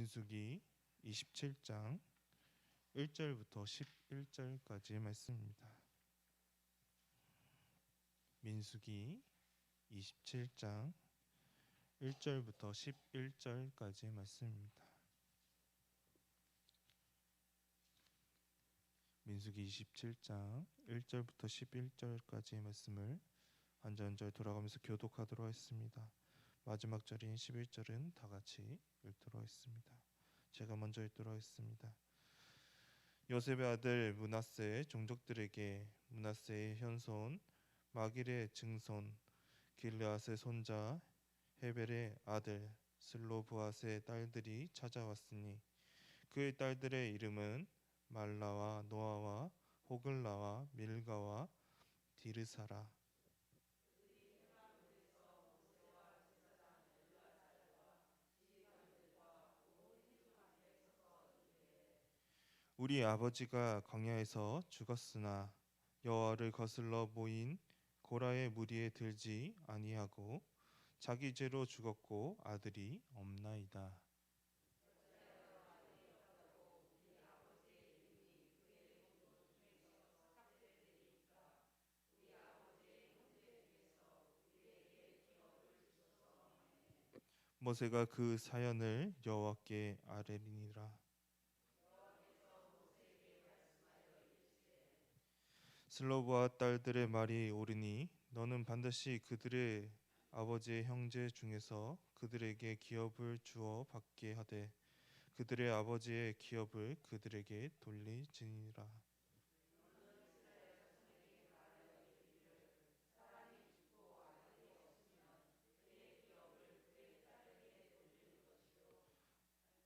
민수기 27장 1절부터 11절까지의 말씀입니다. 민수기 27장 1절부터 11절까지의 말씀입니다. 민수기 27장 1절부터 11절까지의 말씀을 한 절 돌아가면서 교독하도록 하겠습니다. 마지막 절인 11절은 다 같이 읽도록 하겠습니다. 제가 먼저 읽도록 하겠습니다. 요셉의 아들 므낫세의 종족들에게 므낫세의 현손 마길의 증손 길르앗의 손자 헤벨의 아들 슬로브앗의 딸들이 찾아왔으니 그의 딸들의 이름은 말라와 노아와 호글라와 밀가와 디르사라. 우리 아버지가 광야에서 죽었으나 여호와를 거슬러 모인 고라의 무리에 들지 아니하고 자기 죄로 죽었고 아들이 없나이다. 모세가 그 사연을 여호와께 아뢰니라. 슬로브와 딸들의 말이 옳으니 너는 반드시 그들의 아버지의 형제 중에서 그들에게 기업을 주어 받게 하되 그들의 아버지의 기업을 그들에게 돌리지니라.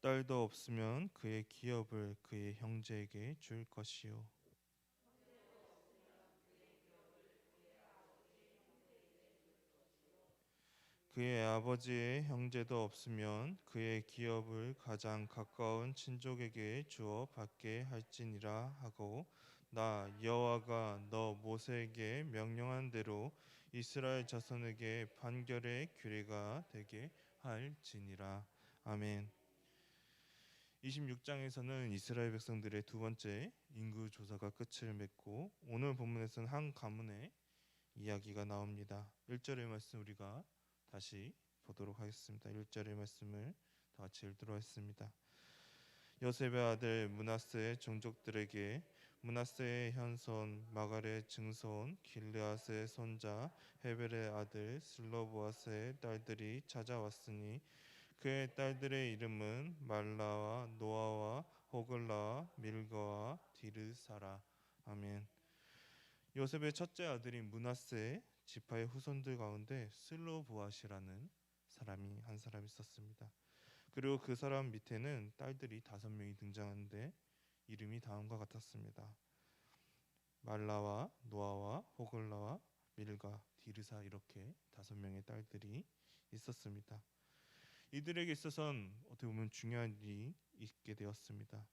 딸도 없으면 그의 기업을 그의 형제에게 줄 것이요 그의 아버지의 형제도 없으면 그의 기업을 가장 가까운 친족에게 주어 받게 할지니라 하고 나 여호와가 너 모세에게 명령한 대로 이스라엘 자손에게 판결의 규례가 되게 할지니라. 아멘. 26장에서는 이스라엘 백성들의 두 번째 인구 조사가 끝을 맺고 오늘 본문에서는 한 가문의 이야기가 나옵니다. 1절의 말씀 우리가 다시 보도록 하겠습니다. 1절의 말씀을 다 같이 읽도록 하겠습니다. 요셉의 아들 므낫세의 종족들에게 므낫세의 현손 마갈의 증손 길르앗의 손자 헤벨의 아들 슬로브앗의 딸들이 찾아왔으니 그의 딸들의 이름은 말라와 노아와 호글라와 밀가와 디르사라. 아멘. 요셉의 첫째 아들인 므낫세 지파의 후손들 가운데 슬로브앗이라는 사람이 한 사람 있었습니다. 그리고 그 사람 밑에는 딸들이 5명이 등장하는데 이름이 다음과 같았습니다. 말라와 노아와 호글라와 밀가, 디르사 이렇게 5명의 딸들이 있었습니다. 이들에게 있어서는 어떻게 보면 중요한 일이 있게 되었습니다.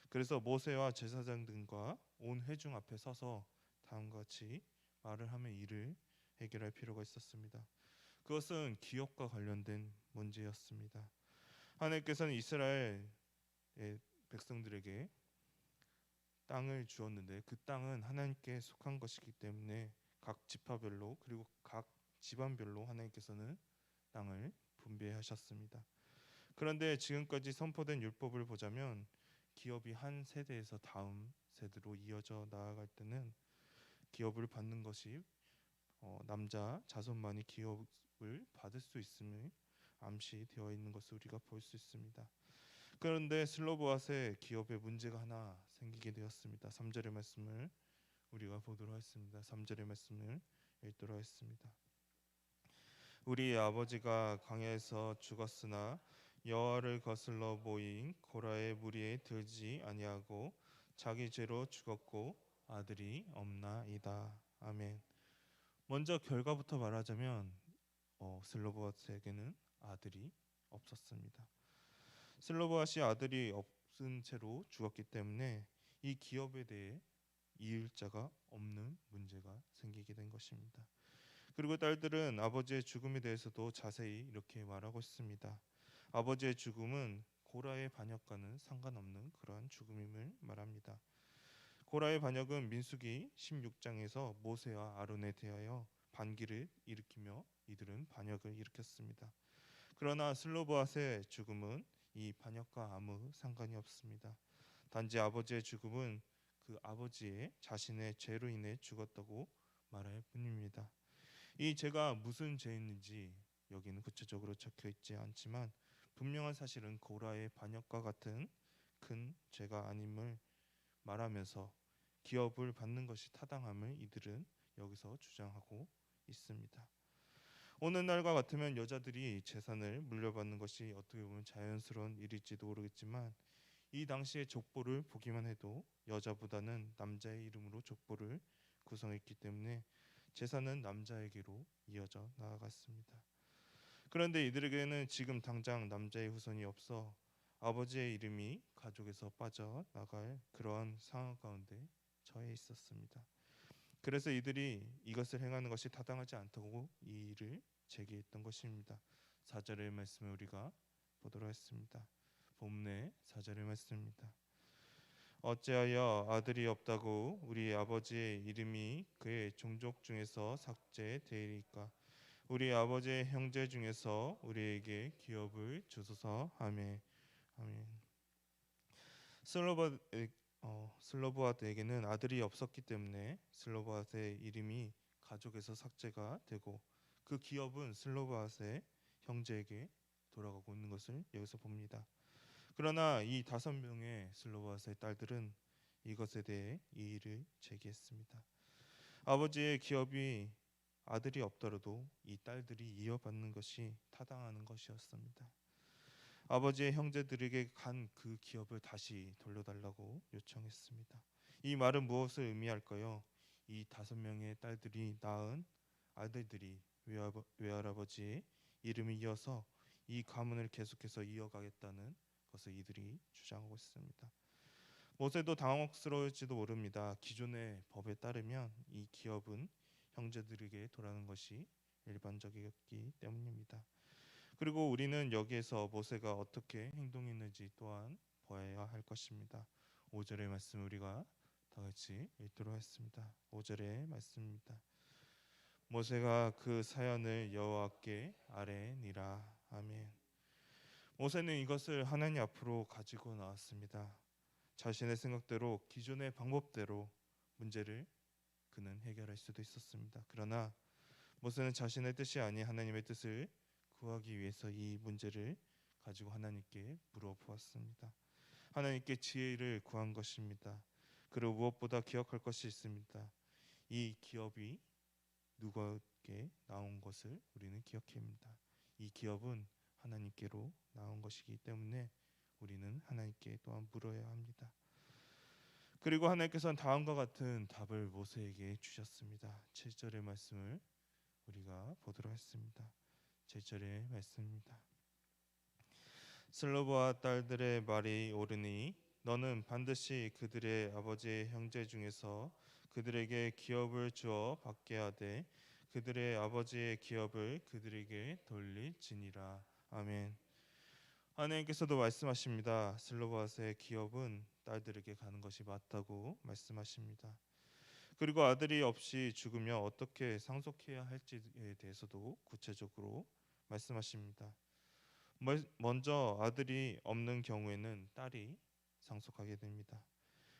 그래서 모세와 제사장 등과 온 회중 앞에 서서 다음과 같이 말을 하며 일을 해결할 필요가 있었습니다. 그것은 기업과 관련된 문제였습니다. 하나님께서는 이스라엘의 백성들에게 땅을 주었는데 그 땅은 하나님께 속한 것이기 때문에 각 지파별로 그리고 각 집안별로 하나님께서는 땅을 분배하셨습니다. 그런데 지금까지 선포된 율법을 보자면 기업이 한 세대에서 다음 세대로 이어져 나아갈 때는 기업을 받는 것이 남자 자손만이 기업을 받을 수 있음을 암시되어 있는 것을 우리가 볼 수 있습니다. 그런데 슬로브앗의 기업에 문제가 하나 생기게 되었습니다. 3절의 말씀을 우리가 보도록 하겠습니다. 3절의 말씀을 읽도록 하겠습니다. 우리 아버지가 광야에서 죽었으나 여호와를 거슬러 모인 고라의 무리에 들지 아니하고 자기 죄로 죽었고 아들이 없나이다. 아멘. 먼저 결과부터 말하자면 슬로브앗에게는 아들이 없었습니다. 슬로브앗이 아들이 없은 채로 죽었기 때문에 이 기업에 대해 이을 자가 없는 문제가 생기게 된 것입니다. 그리고 딸들은 아버지의 죽음에 대해서도 자세히 이렇게 말하고 있습니다. 아버지의 죽음은 고라의 반역과는 상관없는 그러한 죽음임을 말합니다. 고라의 반역은 민수기 16장에서 모세와 아론에 대하여 반기를 일으키며 이들은 반역을 일으켰습니다. 그러나 슬로보앗의 죽음은 이 반역과 아무 상관이 없습니다. 단지 아버지의 죽음은 그 아버지의 자신의 죄로 인해 죽었다고 말할 뿐입니다. 이 죄가 무슨 죄인지 여기는 구체적으로 적혀 있지 않지만 분명한 사실은 고라의 반역과 같은 큰 죄가 아님을 말하면서 기업을 받는 것이 타당함을 이들은 여기서 주장하고 있습니다. 오늘날과 같으면 여자들이 재산을 물려받는 것이 어떻게 보면 자연스러운 일일지도 모르겠지만 이 당시의 족보를 보기만 해도 여자보다는 남자의 이름으로 족보를 구성했기 때문에 재산은 남자에게로 이어져 나아갔습니다. 그런데 이들에게는 지금 당장 남자의 후손이 없어 아버지의 이름이 가족에서 빠져나갈 그러한 상황 가운데 처해 있었습니다. 그래서 이들이 이것을 행하는 것이 타당하지 않다고 이 일을 제기했던 것입니다. 4절의 말씀을 우리가 보도록 하겠습니다. 본문의 4절의 말씀입니다. 어찌하여 아들이 없다고 우리 아버지의 이름이 그의 종족 중에서 삭제되리까? 우리 아버지의 형제 중에서 우리에게 기업을 주소서. 아멘. 아멘. 슬로보아드에게는 아들이 없었기 때문에 슬로보아드의 이름이 가족에서 삭제가 되고 그 기업은 슬로보아드의 형제에게 돌아가고 있는 것을 여기서 봅니다. 그러나 이 5명의 슬로보아드의 딸들은 이것에 대해 이의를 제기했습니다. 아버지의 기업이 아들이 없더라도 이 딸들이 이어받는 것이 타당한 것이었습니다. 아버지의 형제들에게 간 그 기업을 다시 돌려달라고 요청했습니다. 이 말은 무엇을 의미할까요? 이 5명의 딸들이 낳은 아들들이 외할아버지의 이름을 이어서 이 가문을 계속해서 이어가겠다는 것을 이들이 주장하고 있습니다. 모세도 당혹스러울지도 모릅니다. 기존의 법에 따르면 이 기업은 형제들에게 돌아가는 것이 일반적이었기 때문입니다. 그리고 우리는 여기에서 모세가 어떻게 행동했는지 또한 보아야 할 것입니다. 5절의 말씀 우리가 다 같이 읽도록 하겠습니다. 5절의 말씀입니다. 모세가 그 사연을 여호와께 아뢰니라. 아멘. 모세는 이것을 하나님 앞으로 가지고 나왔습니다. 자신의 생각대로 기존의 방법대로 문제를 그는 해결할 수도 있었습니다. 그러나 모세는 자신의 뜻이 아닌 하나님의 뜻을 구하기 위해서 이 문제를 가지고 하나님께 물어보았습니다. 하나님께 지혜를 구한 것입니다. 그리고 무엇보다 기억할 것이 있습니다. 이 기업이 누구에게 나온 것을 우리는 기억해야 합니다. 이 기업은 하나님께로 나온 것이기 때문에 우리는 하나님께 또한 물어야 합니다. 그리고 하나님께서는 다음과 같은 답을 모세에게 주셨습니다. 7절의 말씀을 우리가 보도록 하겠습니다. 7절의 말씀입니다. 슬로보아 딸들의 말이 옳으니 너는 반드시 그들의 아버지의 형제 중에서 그들에게 기업을 주어 받게 하되 그들의 아버지의 기업을 그들에게 돌릴지니라. 아멘. 하나님께서도 말씀하십니다. 슬로보아의 기업은 딸들에게 가는 것이 맞다고 말씀하십니다. 그리고 아들이 없이 죽으며 어떻게 상속해야 할지에 대해서도 구체적으로 말씀하십니다. 먼저 아들이 없는 경우에는 딸이 상속하게 됩니다.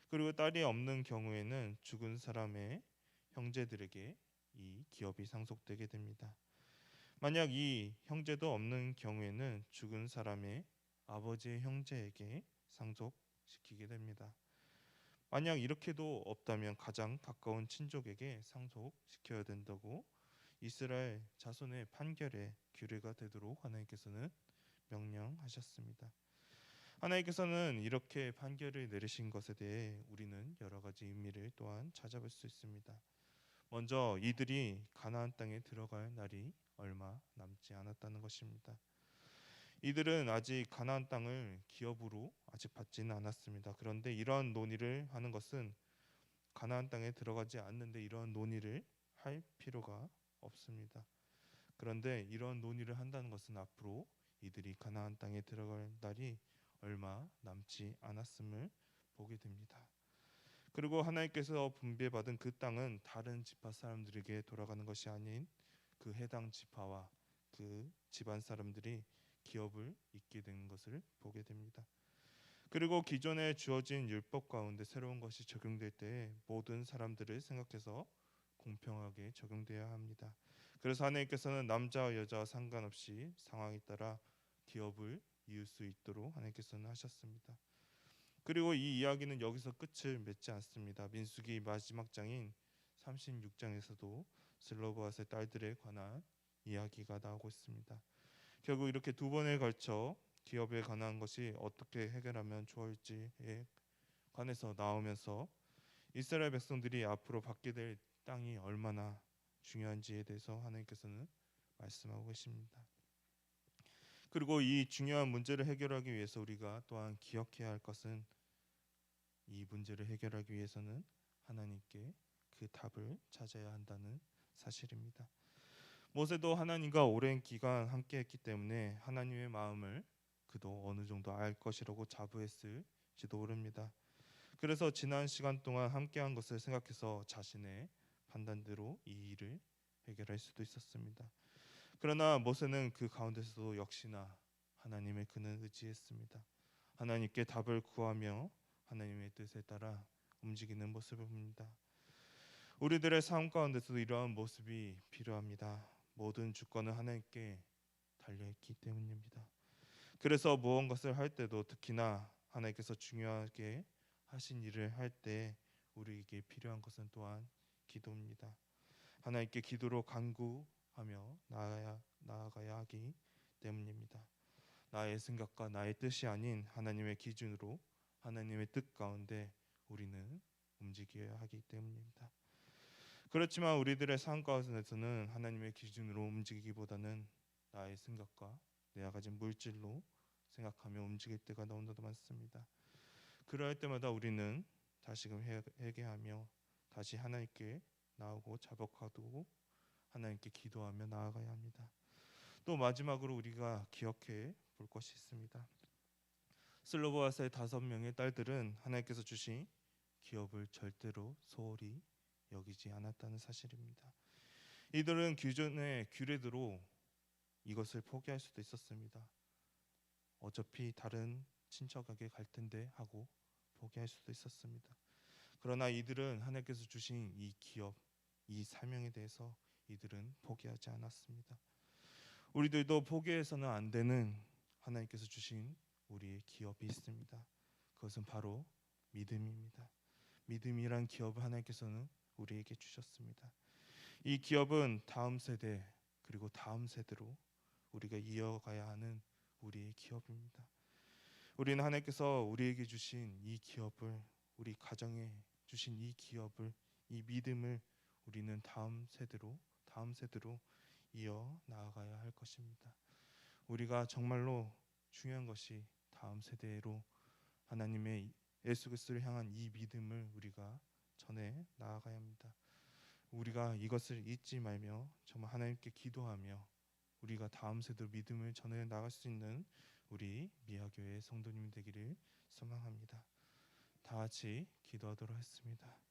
그리고 딸이 없는 경우에는 죽은 사람의 형제들에게 이 기업이 상속되게 됩니다. 만약 이 형제도 없는 경우에는 죽은 사람의 아버지의 형제에게 상속시키게 됩니다. 만약 이렇게도 없다면 가장 가까운 친족에게 상속시켜야 된다고 이스라엘 자손의 판결의 규례가 되도록 하나님께서는 명령하셨습니다. 하나님께서는 이렇게 판결을 내리신 것에 대해 우리는 여러 가지 의미를 또한 찾아볼 수 있습니다. 먼저 이들이 가나안 땅에 들어갈 날이 얼마 남지 않았다는 것입니다. 이들은 아직 가나안 땅을 기업으로 아직 받지는 않았습니다. 그런데 이러한 논의를 하는 것은 가나안 땅에 들어가지 않는데 이러한 논의를 할 필요가 없습니다. 그런데 이러한 논의를 한다는 것은 앞으로 이들이 가나안 땅에 들어갈 날이 얼마 남지 않았음을 보게 됩니다. 그리고 하나님께서 분배받은 그 땅은 다른 지파 사람들에게 돌아가는 것이 아닌 그 해당 지파와 그 집안 사람들이 기업을 잇게 되는 것을 보게 됩니다. 그리고 기존에 주어진 율법 가운데 새로운 것이 적용될 때 모든 사람들을 생각해서 공평하게 적용돼야 합니다. 그래서 하나님께서는 남자와 여자와 상관없이 상황에 따라 기업을 이을 수 있도록 하나님께서는 하셨습니다. 그리고 이 이야기는 여기서 끝을 맺지 않습니다. 민수기 마지막 장인 36장에서도 슬로보앗의 딸들에 관한 이야기가 나오고 있습니다. 결국 이렇게 두 번에 걸쳐 기업에 관한 것이 어떻게 해결하면 좋을지에 관해서 나오면서 이스라엘 백성들이 앞으로 받게 될 땅이 얼마나 중요한지에 대해서 하나님께서는 말씀하고 계십니다. 그리고 이 중요한 문제를 해결하기 위해서 우리가 또한 기억해야 할 것은 이 문제를 해결하기 위해서는 하나님께 그 답을 찾아야 한다는 사실입니다. 모세도 하나님과 오랜 기간 함께했기 때문에 하나님의 마음을 그도 어느 정도 알 것이라고 자부했을지도 모릅니다. 그래서 지난 시간 동안 함께한 것을 생각해서 자신의 판단대로 이 일을 해결할 수도 있었습니다. 그러나 모세는 그 가운데서도 역시나 하나님의 그는 의지했습니다. 하나님께 답을 구하며 하나님의 뜻에 따라 움직이는 모습을 봅니다. 우리들의 삶 가운데서도 이러한 모습이 필요합니다. 모든 주권은 하나님께 달려있기 때문입니다. 그래서 무언가를 할 때도 특히나 하나님께서 중요하게 하신 일을 할 때 우리에게 필요한 것은 또한 기도입니다. 하나님께 기도로 간구하며 나아가야 하기 때문입니다. 나의 생각과 나의 뜻이 아닌 하나님의 기준으로 하나님의 뜻 가운데 우리는 움직여야 하기 때문입니다. 그렇지만 우리들의 삶 가운데서는 하나님의 기준으로 움직이기보다는 나의 생각과 내가 가진 물질로 생각하며 움직일 때가 너무나도 많습니다. 그럴 때마다 우리는 다시금 회개하며 다시 하나님께 나오고 자복하고 하나님께 기도하며 나아가야 합니다. 또 마지막으로 우리가 기억해 볼 것이 있습니다. 슬로보아스의 5명의 딸들은 하나님께서 주신 기업을 절대로 소홀히 여기지 않았다는 사실입니다. 이들은 기존의 규례대로 이것을 포기할 수도 있었습니다. 어차피 다른 친척에게 갈 텐데 하고 포기할 수도 있었습니다. 그러나 이들은 하나님께서 주신 이 기업, 이 사명에 대해서 이들은 포기하지 않았습니다. 우리들도 포기해서는 안 되는 하나님께서 주신 우리의 기업이 있습니다. 그것은 바로 믿음입니다. 믿음이란 기업을 하나님께서는 우리에게 주셨습니다. 이 기업은 다음 세대 그리고 다음 세대로 우리가 이어가야 하는 우리의 기업입니다. 우리는 하나님께서 우리에게 주신 이 기업을, 우리 가정에 주신 이 기업을, 이 믿음을 우리는 다음 세대로 이어 나아가야 할 것입니다. 우리가 정말로 중요한 것이 다음 세대로 하나님의 예수 그리스도를 향한 이 믿음을 우리가 전해 나아가야 합니다. 우리가 이것을 잊지 말며 정말 하나님께 기도하며 우리가 다음 세대 믿음을 전해 나갈 수 있는 우리 미아교회 성도님 되기를 소망합니다. 다 같이 기도하도록 하겠습니다.